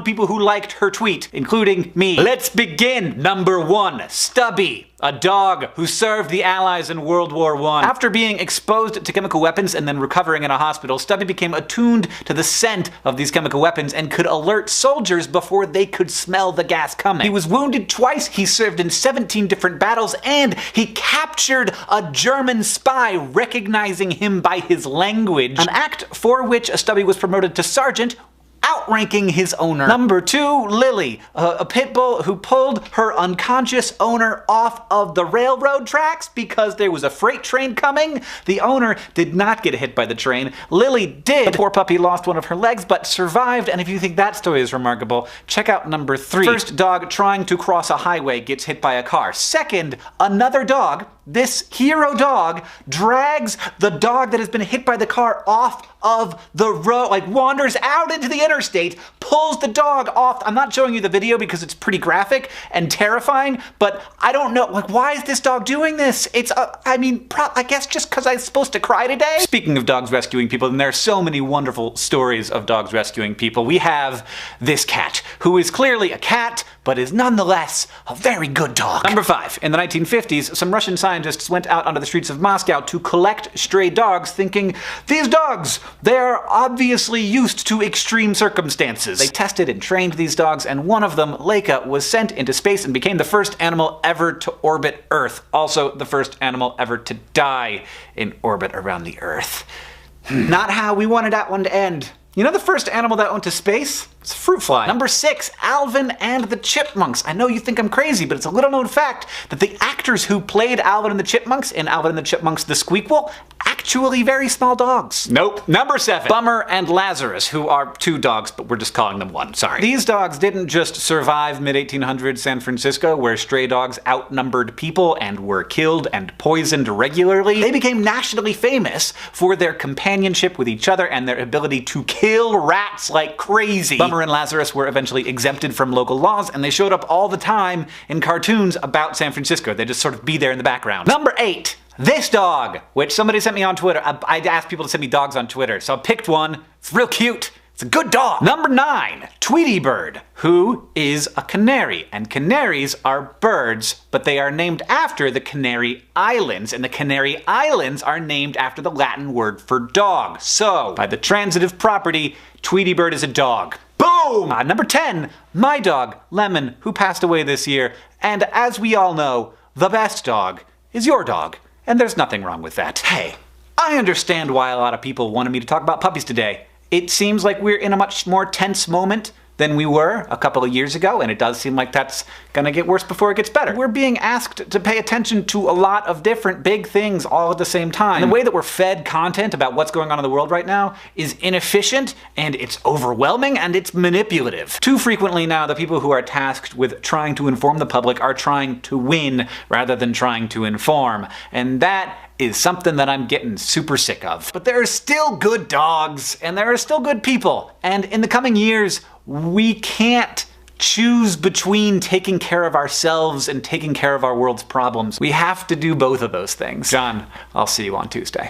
people who liked her tweet, including me. Let's begin! Number 1. Stubby. A dog who served the Allies in World War I. After being exposed to chemical weapons and then recovering in a hospital, Stubby became attuned to the scent of these chemical weapons and could alert soldiers before they could smell the gas coming. He was wounded twice, he served in 17 different battles, and he captured a German spy, recognizing him by his language. An act for which Stubby was promoted to sergeant, outranking his owner. Number 2, Lily, a pit bull who pulled her unconscious owner off of the railroad tracks because there was a freight train coming. The owner did not get hit by the train. Lily did. The poor puppy lost one of her legs but survived, and if you think that story is remarkable, check out number 3. First dog trying to cross a highway gets hit by a car. Second, another dog, this hero dog, drags the dog that has been hit by the car off of the road, like wanders out into the interstate, pulls the dog off. I'm not showing you the video because it's pretty graphic and terrifying, but I don't know, like, why is this dog doing this? It's, I guess just because I'm supposed to cry today? Speaking of dogs rescuing people, and there are so many wonderful stories of dogs rescuing people, we have this cat, who is clearly a cat, but is nonetheless a very good dog. Number 5. In the 1950s, some Russian scientists went out onto the streets of Moscow to collect stray dogs, thinking, these dogs, they're obviously used to extreme circumstances. They tested and trained these dogs, and one of them, Leica, was sent into space and became the first animal ever to orbit Earth. Also, the first animal ever to die in orbit around the Earth. Not how we wanted that one to end. You know the first animal that went to space? It's a fruit fly. Number 6, Alvin and the Chipmunks. I know you think I'm crazy, but it's a little known fact that the actors who played Alvin and the Chipmunks in Alvin and the Chipmunks The Squeakquel, actually very small dogs. Nope. Number 7, Bummer and Lazarus, who are 2 dogs, but we're just calling them 1, sorry. These dogs didn't just survive mid-1800s San Francisco, where stray dogs outnumbered people and were killed and poisoned regularly. They became nationally famous for their companionship with each other and their ability to kill rats like crazy. Bummer and Lazarus were eventually exempted from local laws, and they showed up all the time in cartoons about San Francisco. They just sort of be there in the background. Number 8, this dog, which somebody sent me on Twitter. I asked people to send me dogs on Twitter, so I picked one. It's real cute. It's a good dog. Number 9, Tweety Bird, who is a canary. And canaries are birds, but they are named after the Canary Islands, and the Canary Islands are named after the Latin word for dog. So, by the transitive property, Tweety Bird is a dog. Boom! Number 10, my dog, Lemon, who passed away this year. And as we all know, the best dog is your dog. And there's nothing wrong with that. Hey, I understand why a lot of people wanted me to talk about puppies today. It seems like we're in a much more tense moment than we were a couple of years ago, and it does seem like that's gonna get worse before it gets better. We're being asked to pay attention to a lot of different big things all at the same time. And the way that we're fed content about what's going on in the world right now is inefficient, and it's overwhelming, and it's manipulative. Too frequently now, the people who are tasked with trying to inform the public are trying to win rather than trying to inform. And that is something that I'm getting super sick of. But there are still good dogs, and there are still good people. And in the coming years, we can't choose between taking care of ourselves and taking care of our world's problems. We have to do both of those things. John, I'll see you on Tuesday.